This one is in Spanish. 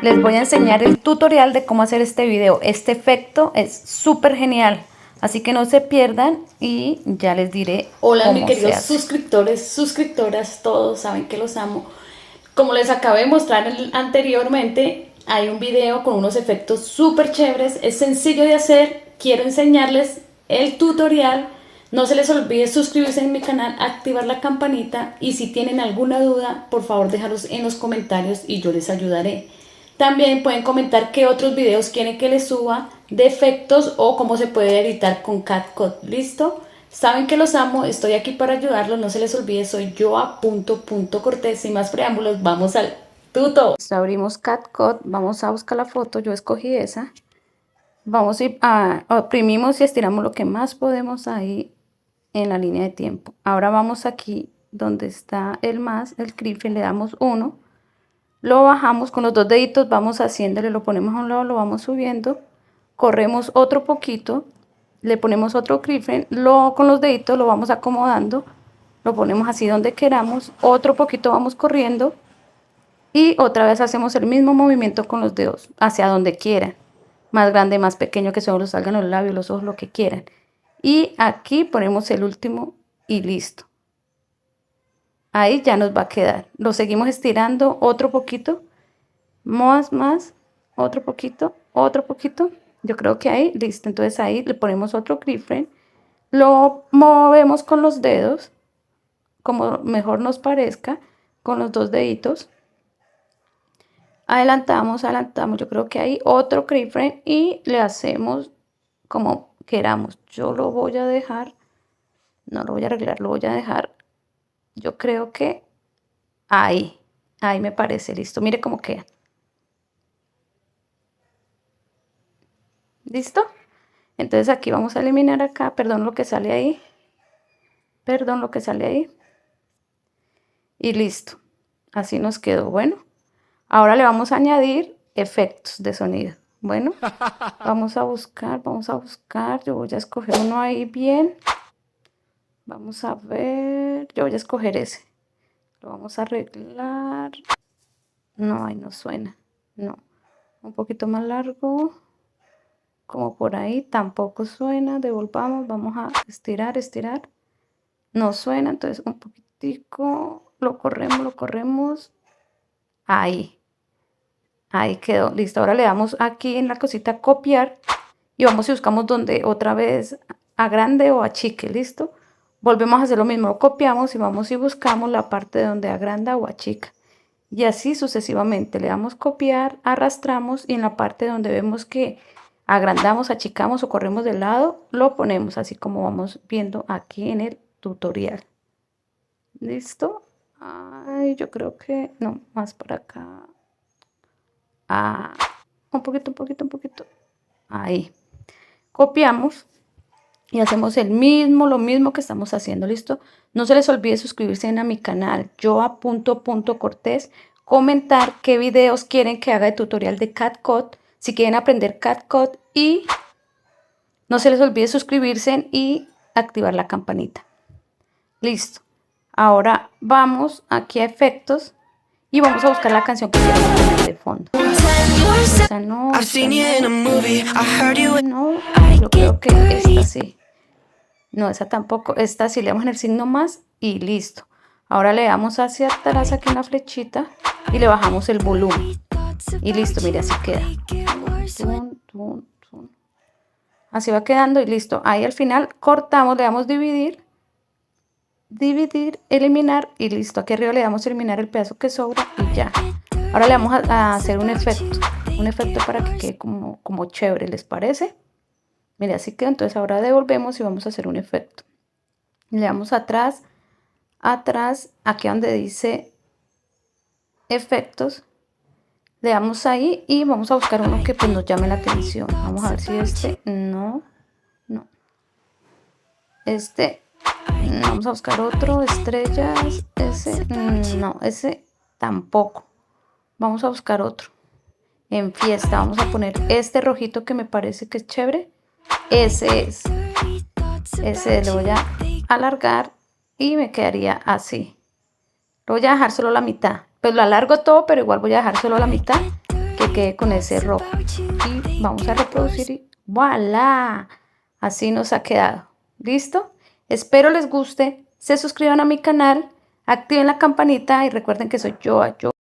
les voy a enseñar el tutorial de cómo hacer este video. Este efecto es súper genial, así que no se pierdan y ya les diré. Hola cómo mis queridos se hace. suscriptores, suscriptoras, todos saben que los amo. Como les acabé de mostrar anteriormente, hay un video con unos efectos súper chéveres, es sencillo de hacer, quiero enseñarles el tutorial. No se les olvide suscribirse en mi canal, activar la campanita y si tienen alguna duda, por favor déjalos en los comentarios y yo les ayudaré. También pueden comentar qué otros videos quieren que les suba de efectos o cómo se puede editar con CapCut. ¿Listo? Saben que los amo, estoy aquí para ayudarlos, no se les olvide, soy Joa.Cortés. Sin más preámbulos, vamos al tuto. Abrimos CapCut, vamos a buscar la foto, yo escogí esa. Vamos a oprimimos y estiramos lo que más podemos ahí en la línea de tiempo. Ahora vamos aquí donde está el más, el keyframe, le damos 1. Lo bajamos con los dos deditos, vamos haciéndole, lo ponemos a un lado, lo vamos subiendo. Corremos otro poquito, le ponemos otro keyframe, con los deditos lo vamos acomodando. Lo ponemos así donde queramos, otro poquito vamos corriendo. Y otra vez hacemos el mismo movimiento con los dedos, hacia donde quieran. Más grande, más pequeño, que solo salgan los labios, los ojos, lo que quieran. Y aquí ponemos el último y listo. Ahí ya nos va a quedar. Lo seguimos estirando otro poquito. Más, otro poquito, otro poquito. Yo creo que ahí, listo. Entonces ahí le ponemos otro keyframe. Lo movemos con los dedos, como mejor nos parezca, con los dos deditos. Adelantamos, yo creo que hay otro keyframe y le hacemos como queramos. Yo lo voy a dejar, no lo voy a arreglar, lo voy a dejar, yo creo que ahí me parece, listo, mire cómo queda. ¿Listo? Entonces aquí vamos a eliminar acá, perdón lo que sale ahí, y listo, así nos quedó. Bueno, ahora le vamos a añadir efectos de sonido. Bueno, vamos a buscar, yo voy a escoger uno ahí bien. Vamos a ver, yo voy a escoger ese. Lo vamos a arreglar. No, ahí no suena, no. Un poquito más largo, como por ahí, tampoco suena. Devolvamos, vamos a estirar. No suena, entonces un poquitico, lo corremos. Ahí quedó, listo. Ahora le damos aquí en la cosita copiar y vamos y buscamos donde otra vez agrande o achique, listo. Volvemos a hacer lo mismo, lo copiamos y vamos y buscamos la parte donde agranda o achica. Y así sucesivamente, le damos copiar, arrastramos y en la parte donde vemos que agrandamos, achicamos o corremos de lado, lo ponemos así como vamos viendo aquí en el tutorial. ¿Listo? Ay, yo creo que no, más para acá. Un poquito. Ahí. Copiamos y hacemos lo mismo que estamos haciendo, ¿listo? No se les olvide suscribirse a mi canal, Joa.Cortés, comentar qué videos quieren que haga de tutorial de CapCut, si quieren aprender CapCut y no se les olvide suscribirse y activar la campanita. Listo. Ahora vamos aquí a efectos y vamos a buscar la canción que queremos poner de fondo. Esa no, yo creo que esta sí. No, esa tampoco. Esta sí le damos en el signo más y listo. Ahora le damos hacia atrás aquí una flechita y le bajamos el volumen. Y listo, mire, así queda. Así va quedando y listo. Ahí al final cortamos, le damos dividir, eliminar y listo. Aquí arriba le damos eliminar el pedazo que sobra y ya. Ahora le vamos a hacer un efecto para que quede como chévere, ¿les parece? Mire, así quedó. Entonces ahora devolvemos y vamos a hacer un efecto. Le damos atrás, aquí donde dice efectos, le damos ahí y vamos a buscar uno que pues nos llame la atención. Vamos a ver si no. Vamos a buscar otro, estrellas, no, ese tampoco. Vamos a buscar otro. En fiesta, vamos a poner este rojito que me parece que es chévere. Ese lo voy a alargar y me quedaría así. Lo voy a dejar solo la mitad. Pues lo alargo todo, pero igual voy a dejar solo la mitad. que quede con ese rojo. Y vamos a reproducir y ¡voilá! Así nos ha quedado. ¿Listo? Espero les guste. Se suscriban a mi canal, activen la campanita y recuerden que soy yo.